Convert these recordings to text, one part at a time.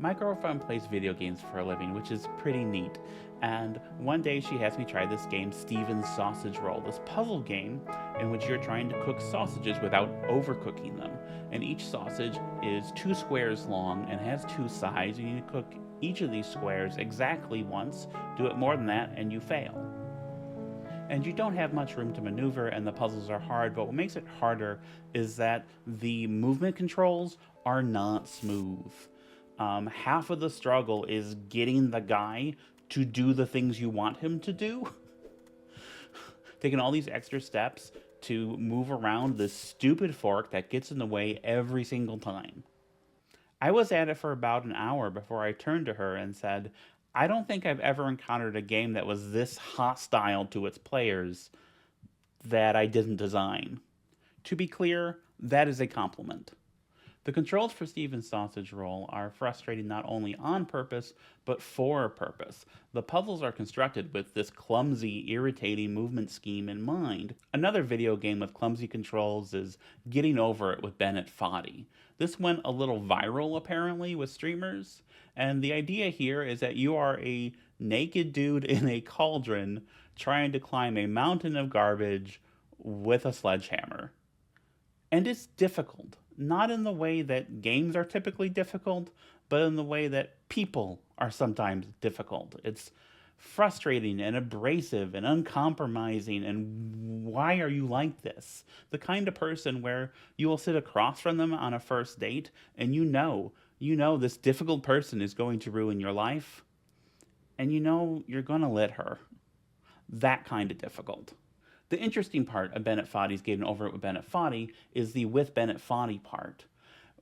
My girlfriend plays video games for a living, which is pretty neat. And one day she has me try this game, Steven's Sausage Roll, this puzzle game in which you're trying to cook sausages without overcooking them. And each sausage is 2 squares long and has 2 sides. You need to cook each of these squares exactly once. Do it more than that and you fail. And you don't have much room to maneuver, and the puzzles are hard, but what makes it harder is that the movement controls are not smooth. Half of the struggle is getting the guy to do the things you want him to do. Taking all these extra steps to move around this stupid fork that gets in the way every single time. I was at it for about an hour before I turned to her and said, I don't think I've ever encountered a game that was this hostile to its players that I didn't design. To be clear, that is a compliment. The controls for Steven's Sausage Roll are frustrating not only on purpose, but for a purpose. The puzzles are constructed with this clumsy, irritating movement scheme in mind. Another video game with clumsy controls is Getting Over It with Bennett Foddy. This went a little viral, apparently, with streamers, and the idea here is that you are a naked dude in a cauldron trying to climb a mountain of garbage with a sledgehammer. And it's difficult. Not in the way that games are typically difficult, but in the way that people are sometimes difficult. It's frustrating and abrasive and uncompromising, and why are you like this? The kind of person where you will sit across from them on a first date and you know this difficult person is going to ruin your life, and you know you're going to let her. That kind of difficult. The interesting part of Bennett Foddy's Getting Over It with Bennett Foddy is the with Bennett Foddy part.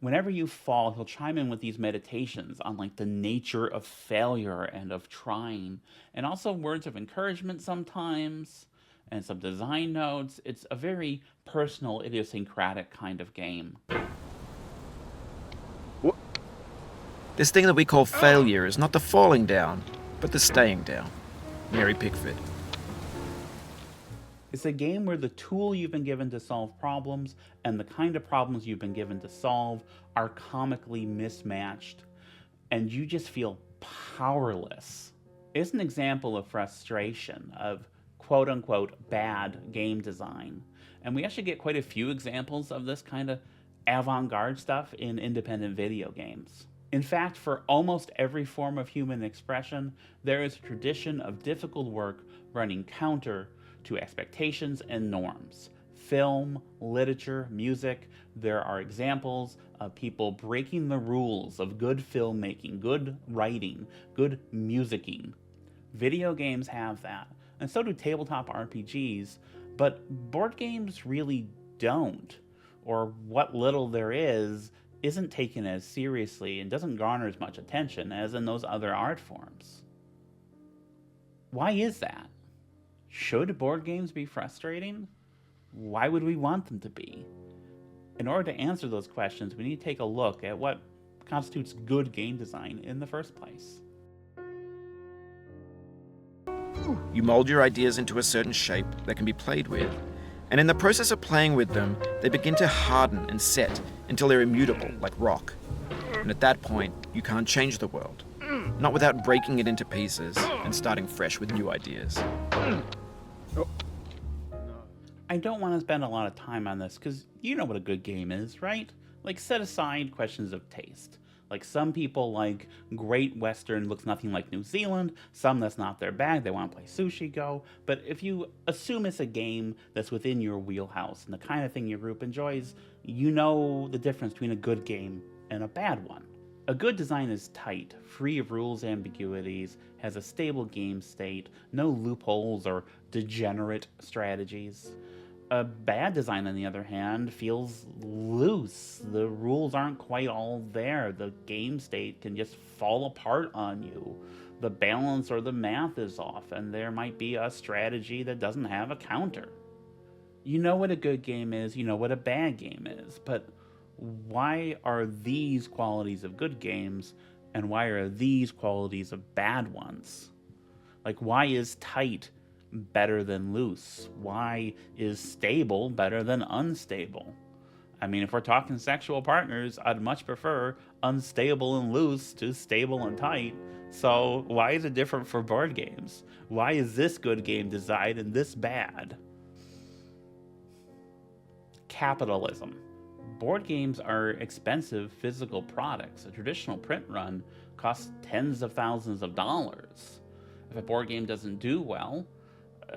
Whenever you fall, he'll chime in with these meditations on like the nature of failure and of trying, and also words of encouragement sometimes, and some design notes. It's a very personal, idiosyncratic kind of game. This thing that we call failure is not the falling down, but the staying down. Mary Pickford. It's a game where the tool you've been given to solve problems and the kind of problems you've been given to solve are comically mismatched, and you just feel powerless. It's an example of frustration, of quote-unquote bad game design. And we actually get quite a few examples of this kind of avant-garde stuff in independent video games. In fact, for almost every form of human expression, there is a tradition of difficult work running counter to expectations and norms. Film, literature, music, there are examples of people breaking the rules of good filmmaking, good writing, good musicking. Video games have that, and so do tabletop RPGs, but board games really don't, or what little there is isn't taken as seriously and doesn't garner as much attention as in those other art forms. Why is that? Should board games be frustrating? Why would we want them to be? In order to answer those questions, we need to take a look at what constitutes good game design in the first place. You mold your ideas into a certain shape that can be played with, and in the process of playing with them, they begin to harden and set until they're immutable, like rock. And at that point, you can't change the world. Not without breaking it into pieces and starting fresh with new ideas. I don't want to spend a lot of time on this because you know what a good game is, right? Like, set aside questions of taste. Like, some people like Great Western looks nothing like New Zealand, some that's not their bag, they want to play Sushi Go, but if you assume it's a game that's within your wheelhouse and the kind of thing your group enjoys, you know the difference between a good game and a bad one. A good design is tight, free of rules ambiguities, has a stable game state, no loopholes or degenerate strategies. A bad design, on the other hand, feels loose. The rules aren't quite all there. The game state can just fall apart on you. The balance or the math is off, and there might be a strategy that doesn't have a counter. You know what a good game is, you know what a bad game is, but why are these qualities of good games and why are these qualities of bad ones? Like, why is tight better than loose? Why is stable better than unstable? I mean, if we're talking sexual partners, I'd much prefer unstable and loose to stable and tight. So why is it different for board games? Why is this good game design and this bad? Capitalism. Board games are expensive physical products. A traditional print run costs tens of thousands of dollars. If a board game doesn't do well,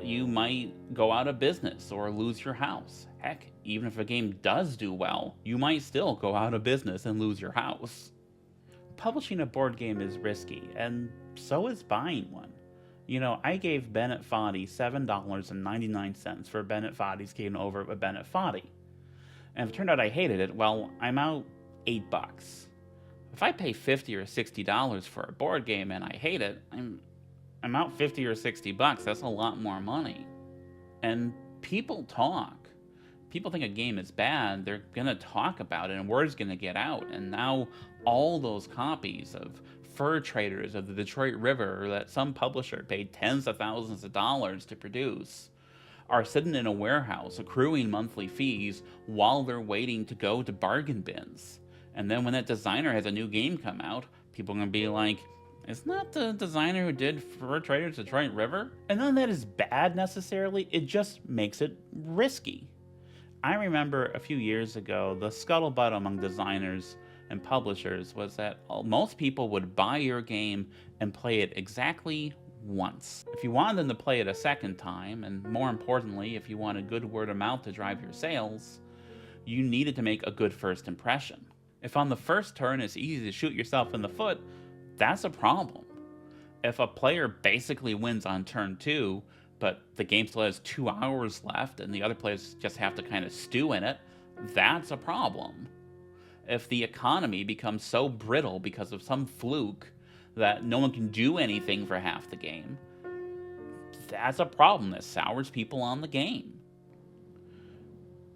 you might go out of business or lose your house. Heck, even if a game does do well, you might still go out of business and lose your house. Publishing a board game is risky, and so is buying one. You know, I gave Bennett Foddy $7.99 for Bennett Foddy's game over with Bennett Foddy. And if it turned out I hated it, well, I'm out $8. If I pay $50 or $60 for a board game and I hate it, I'm out $50 or $60. That's a lot more money. And people talk. People think a game is bad, they're gonna talk about it and word's gonna get out. And now all those copies of Fur Traders of the Detroit River that some publisher paid tens of thousands of dollars to produce are sitting in a warehouse accruing monthly fees while they're waiting to go to bargain bins. And then when that designer has a new game come out, people are gonna be like, isn't that the designer who did Fur Traders Detroit River? And none of that is bad necessarily, it just makes it risky. I remember a few years ago, the scuttlebutt among designers and publishers was that most people would buy your game and play it exactly once. If you wanted them to play it a second time, and more importantly, if you wanted good word of mouth to drive your sales, you needed to make a good first impression. If on the first turn it's easy to shoot yourself in the foot, that's a problem. If a player basically wins on turn 2, but the game still has 2 hours left and the other players just have to kind of stew in it, that's a problem. If the economy becomes so brittle because of some fluke that no one can do anything for half the game, that's a problem that sours people on the game.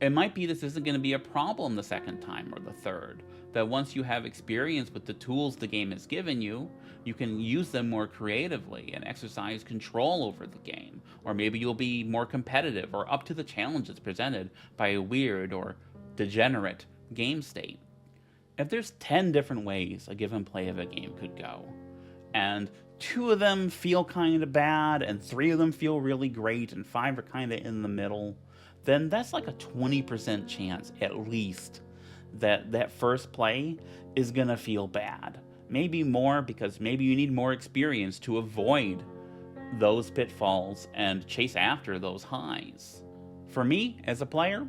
It might be this isn't going to be a problem the second time or the third, that once you have experience with the tools the game has given you, you can use them more creatively and exercise control over the game. Or maybe you'll be more competitive or up to the challenges presented by a weird or degenerate game state. If there's 10 different ways a given play of a game could go, and 2 of them feel kind of bad, and 3 of them feel really great, and 5 are kind of in the middle, then that's like a 20% chance, at least, that that first play is gonna feel bad. Maybe more, because maybe you need more experience to avoid those pitfalls and chase after those highs. For me, as a player,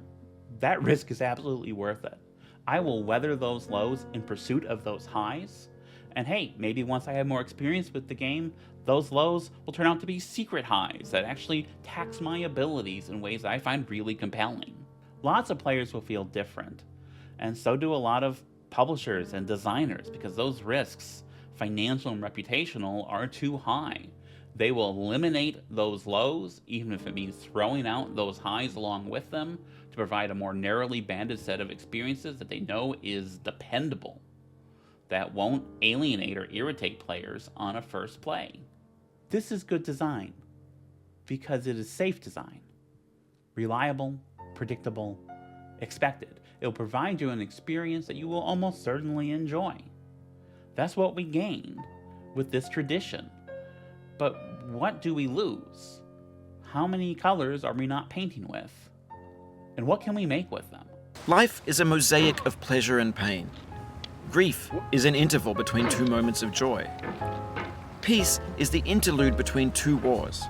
that risk is absolutely worth it. I will weather those lows in pursuit of those highs. And hey, maybe once I have more experience with the game, those lows will turn out to be secret highs that actually tax my abilities in ways that I find really compelling. Lots of players will feel different, and so do a lot of publishers and designers, because those risks, financial and reputational, are too high. They will eliminate those lows, even if it means throwing out those highs along with them, to provide a more narrowly banded set of experiences that they know is dependable, that won't alienate or irritate players on a first play. This is good design, because it is safe design. Reliable, predictable, expected. It will provide you an experience that you will almost certainly enjoy. That's what we gain with this tradition. But what do we lose? How many colors are we not painting with? And what can we make with them? Life is a mosaic of pleasure and pain. Grief is an interval between 2 moments of joy. Peace is the interlude between 2 wars.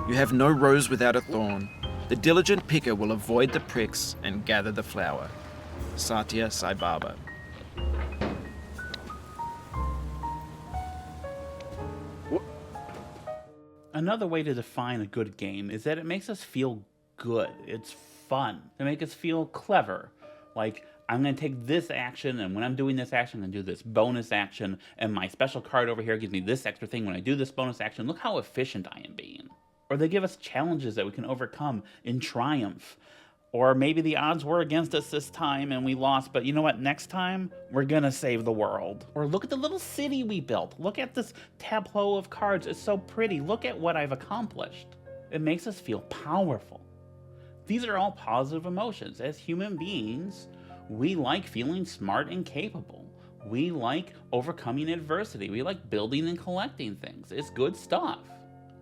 You have no rose without a thorn. The diligent picker will avoid the pricks and gather the flower. Satya Sai Baba. Another way to define a good game is that it makes us feel good. It's fun. It makes us feel clever. Like, I'm going to take this action, and when I'm doing this action, I'm going to do this bonus action, and my special card over here gives me this extra thing when I do this bonus action. Look how efficient I am being. Or they give us challenges that we can overcome in triumph. Or maybe the odds were against us this time and we lost, but you know what? Next time, we're gonna save the world. Or look at the little city we built. Look at this tableau of cards. It's so pretty. Look at what I've accomplished. It makes us feel powerful. These are all positive emotions. As human beings, we like feeling smart and capable. We like overcoming adversity. We like building and collecting things. It's good stuff.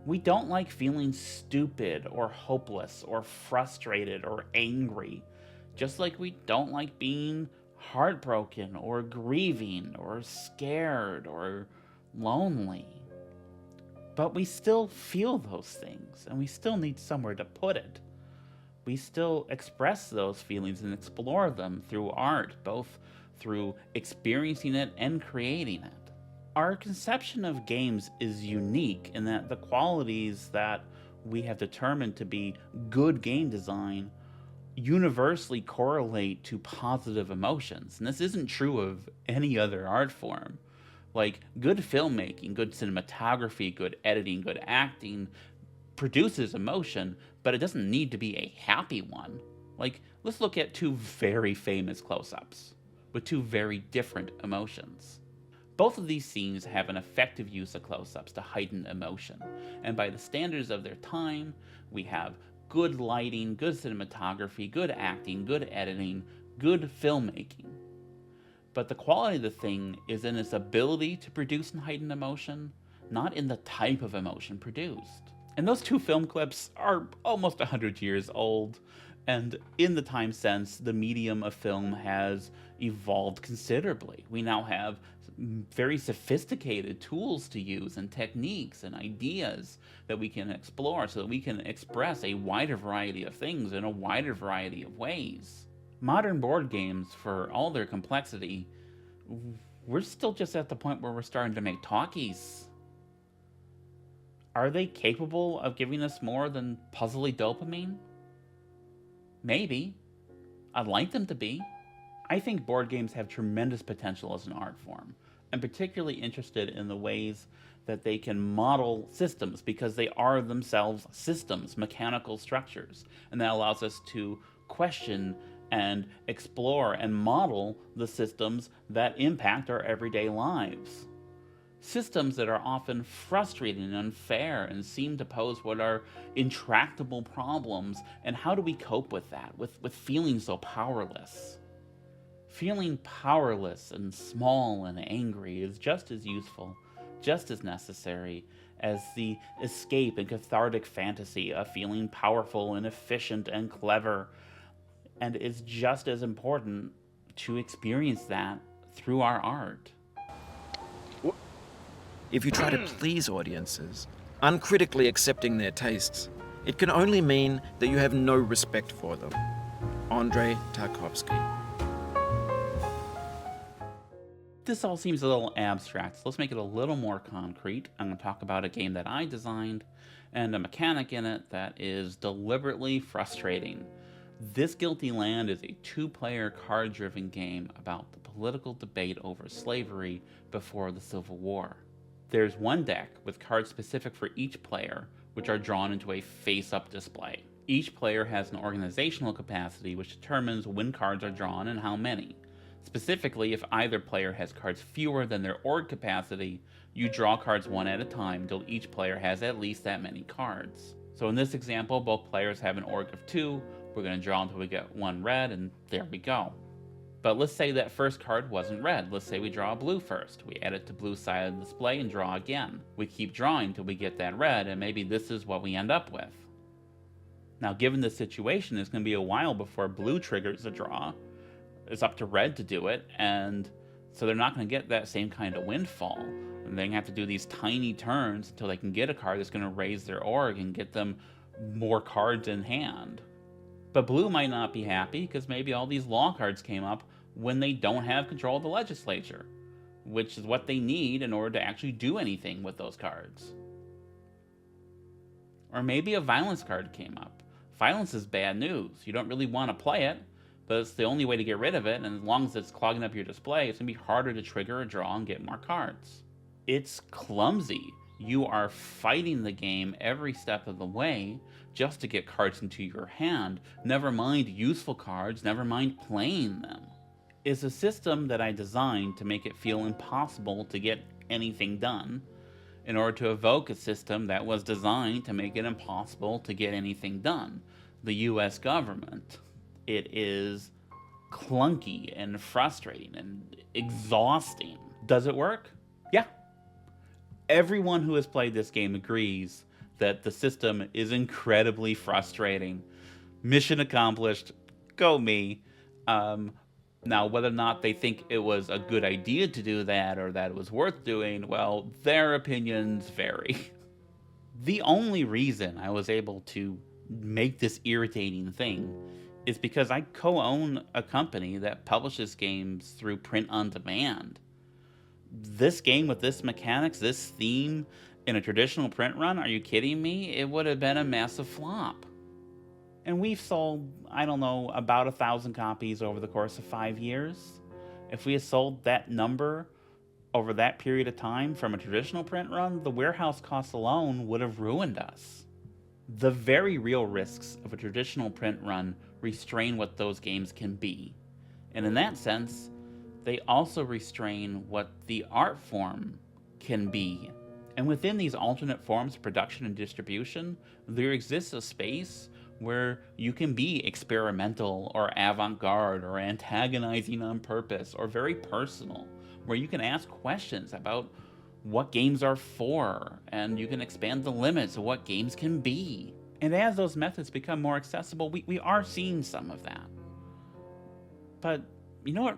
We don't like feeling stupid or hopeless or frustrated or angry, just like we don't like being heartbroken or grieving or scared or lonely. But we still feel those things, and we still need somewhere to put it. We still express those feelings and explore them through art, both through experiencing it and creating it. Our conception of games is unique in that the qualities that we have determined to be good game design universally correlate to positive emotions. And this isn't true of any other art form. Like, good filmmaking, good cinematography, good editing, good acting produces emotion, but it doesn't need to be a happy one. Like, let's look at two very famous close-ups with two very different emotions. Both of these scenes have an effective use of close-ups to heighten emotion, and by the standards of their time, we have good lighting, good cinematography, good acting, good editing, good filmmaking. But the quality of the thing is in its ability to produce and heighten emotion, not in the type of emotion produced. And those two film clips are almost 100 years old, and in the time since, the medium of film has evolved considerably. We now have very sophisticated tools to use and techniques and ideas that we can explore so that we can express a wider variety of things in a wider variety of ways. Modern board games, for all their complexity, we're still just at the point where we're starting to make talkies. Are they capable of giving us more than puzzly dopamine? Maybe. I'd like them to be. I think board games have tremendous potential as an art form. I'm particularly interested in the ways that they can model systems, because they are themselves systems, mechanical structures, and that allows us to question and explore and model the systems that impact our everyday lives. Systems that are often frustrating and unfair and seem to pose what are intractable problems, and how do we cope with that, with feeling so powerless? Feeling powerless and small and angry is just as useful, just as necessary as the escape and cathartic fantasy of feeling powerful and efficient and clever, and it's just as important to experience that through our art. If you try to please audiences, uncritically accepting their tastes, it can only mean that you have no respect for them. Andrei Tarkovsky. This all seems a little abstract, so let's make it a little more concrete. I'm going to talk about a game that I designed and a mechanic in it that is deliberately frustrating. This Guilty Land is a two-player card-driven game about the political debate over slavery before the Civil War. There's one deck with cards specific for each player, which are drawn into a face-up display. Each player has an organizational capacity which determines when cards are drawn and how many. Specifically, if either player has cards fewer than their org capacity, you draw cards one at a time until each player has at least that many cards. So in this example, both players have an org of 2, we're going to draw until we get one red, and there we go. But let's say that first card wasn't red. Let's say we draw a blue first. We add it to blue side of the display and draw again. We keep drawing until we get that red, and maybe this is what we end up with. Now, given this situation, it's going to be a while before blue triggers a draw. It's up to red to do it, and so they're not going to get that same kind of windfall. And they're going to have to do these tiny turns until they can get a card that's going to raise their org and get them more cards in hand. But blue might not be happy because maybe all these law cards came up when they don't have control of the legislature, which is what they need in order to actually do anything with those cards. Or maybe a violence card came up. Violence is bad news. You don't really want to play it, but it's the only way to get rid of it, and as long as it's clogging up your display, it's going to be harder to trigger a draw and get more cards. It's clumsy. You are fighting the game every step of the way just to get cards into your hand, never mind useful cards, never mind playing them. It's a system that I designed to make it feel impossible to get anything done, in order to evoke a system that was designed to make it impossible to get anything done. The US government. It is clunky and frustrating and exhausting. Does it work? Yeah. Everyone who has played this game agrees that the system is incredibly frustrating. Mission accomplished. Go me. Now, whether or not they think it was a good idea to do that or that it was worth doing, well, their opinions vary. The only reason I was able to make this irritating thing is because I co-own a company that publishes games through print on demand. This game with this mechanics, this theme, in a traditional print run, are you kidding me? It would have been a massive flop. And we've sold, I don't know, about 1,000 copies over the course of 5 years. If we had sold that number over that period of time from a traditional print run, the warehouse costs alone would have ruined us. The very real risks of a traditional print run restrain what those games can be. And in that sense, they also restrain what the art form can be. And within these alternate forms of production and distribution, there exists a space where you can be experimental or avant-garde or antagonizing on purpose or very personal, where you can ask questions about what games are for, and you can expand the limits of what games can be. And as those methods become more accessible, we are seeing some of that. But you know what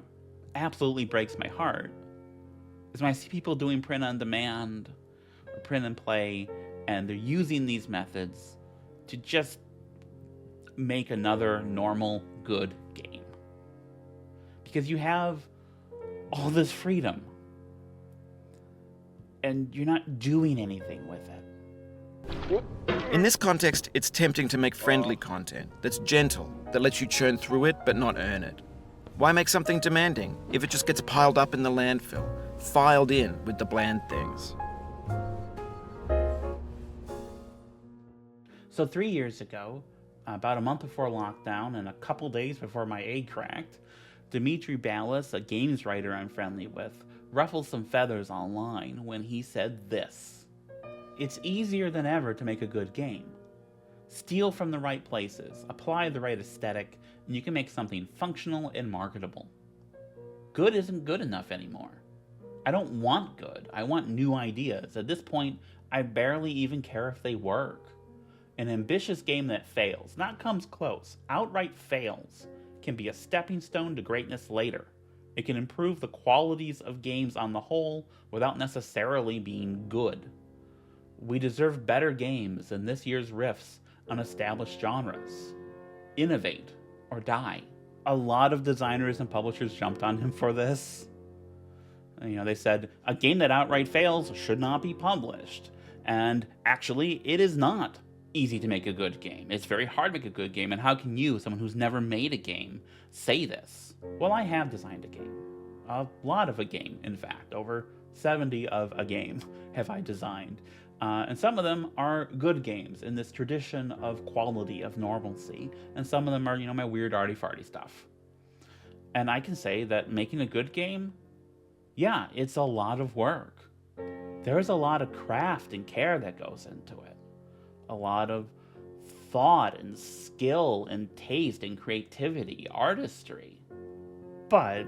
absolutely breaks my heart? Is when I see people doing print on demand or print and play, and they're using these methods to just make another normal, good game. Because you have all this freedom, and you're not doing anything with it. In this context, it's tempting to make friendly content that's gentle, that lets you churn through it but not earn it. Why make something demanding if it just gets piled up in the landfill, filed in with the bland things? So 3 years ago, about a month before lockdown and a couple days before my egg cracked, Dimitri Ballas, a games writer I'm friendly with, ruffled some feathers online when he said this: "It's easier than ever to make a good game. Steal from the right places, apply the right aesthetic, and you can make something functional and marketable. Good isn't good enough anymore. I don't want good, I want new ideas. At this point, I barely even care if they work. An ambitious game that fails, not comes close, outright fails, can be a stepping stone to greatness later. It can improve the qualities of games on the whole without necessarily being good. We deserve better games than this year's riffs on established genres. Innovate or die." A lot of designers and publishers jumped on him for this. They said, a game that outright fails should not be published. And actually, it is not easy to make a good game. It's very hard to make a good game, and how can you, someone who's never made a game, say this? Well, I have designed a game. A lot of a game, in fact. Over 70 of a game have I designed. And some of them are good games in this tradition of quality, of normalcy. And some of them are, my weird arty-farty stuff. And I can say that making a good game, yeah, it's a lot of work. There's a lot of craft and care that goes into it. A lot of thought and skill and taste and creativity, artistry. But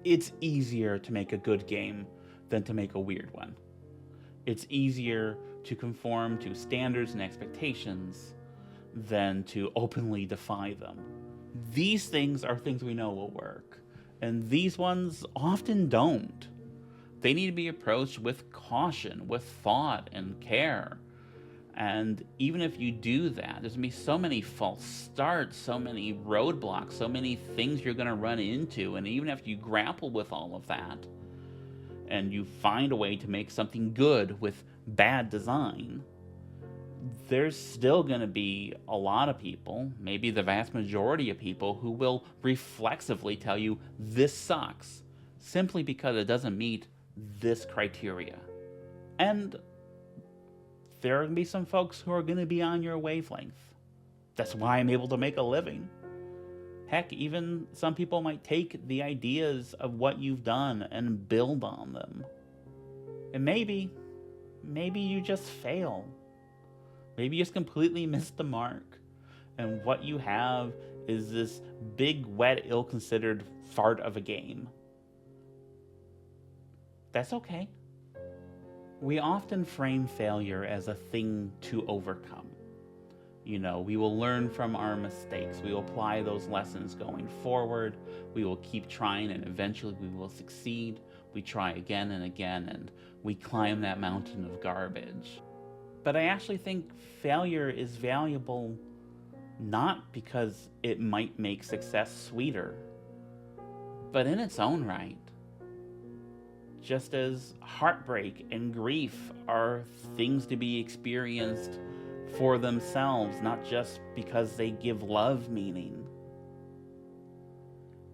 it's easier to make a good game than to make a weird one. It's easier to conform to standards and expectations than to openly defy them. These things are things we know will work, and these ones often don't. They need to be approached with caution, with thought and care. And even if you do that, there's going to be so many false starts, so many roadblocks, so many things you're going to run into. And even if you grapple with all of that, and you find a way to make something good with bad design, there's still going to be a lot of people, maybe the vast majority of people, who will reflexively tell you this sucks, simply because it doesn't meet this criteria. And there are going to be some folks who are going to be on your wavelength. That's why I'm able to make a living. Heck, even some people might take the ideas of what you've done and build on them. And maybe you just fail. Maybe you just completely missed the mark. And what you have is this big, wet, ill-considered fart of a game. That's okay. We often frame failure as a thing to overcome. You know, we will learn from our mistakes. We will apply those lessons going forward. We will keep trying, and eventually we will succeed. We try again and again, and we climb that mountain of garbage. But I actually think failure is valuable not because it might make success sweeter, but in its own right. Just as heartbreak and grief are things to be experienced for themselves, not just because they give love meaning.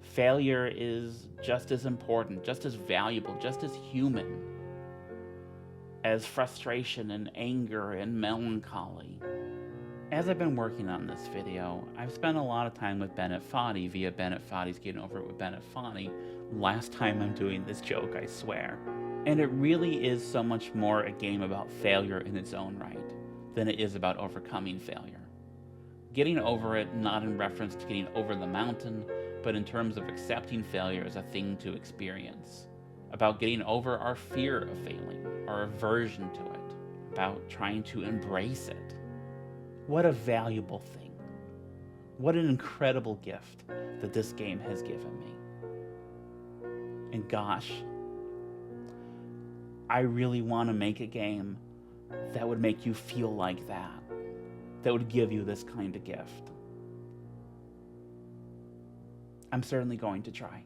Failure is just as important, just as valuable, just as human as frustration and anger and melancholy. As I've been working on this video, I've spent a lot of time with Bennett Foddy via Bennett Foddy's Getting Over It with Bennett Foddy. Last time I'm doing this joke, I swear. And it really is so much more a game about failure in its own right than it is about overcoming failure. Getting over it, not in reference to getting over the mountain, but in terms of accepting failure as a thing to experience. About getting over our fear of failing, our aversion to it, about trying to embrace it. What a valuable thing. What an incredible gift that this game has given me. And gosh, I really want to make a game that would make you feel like that would give you this kind of gift. I'm certainly going to try.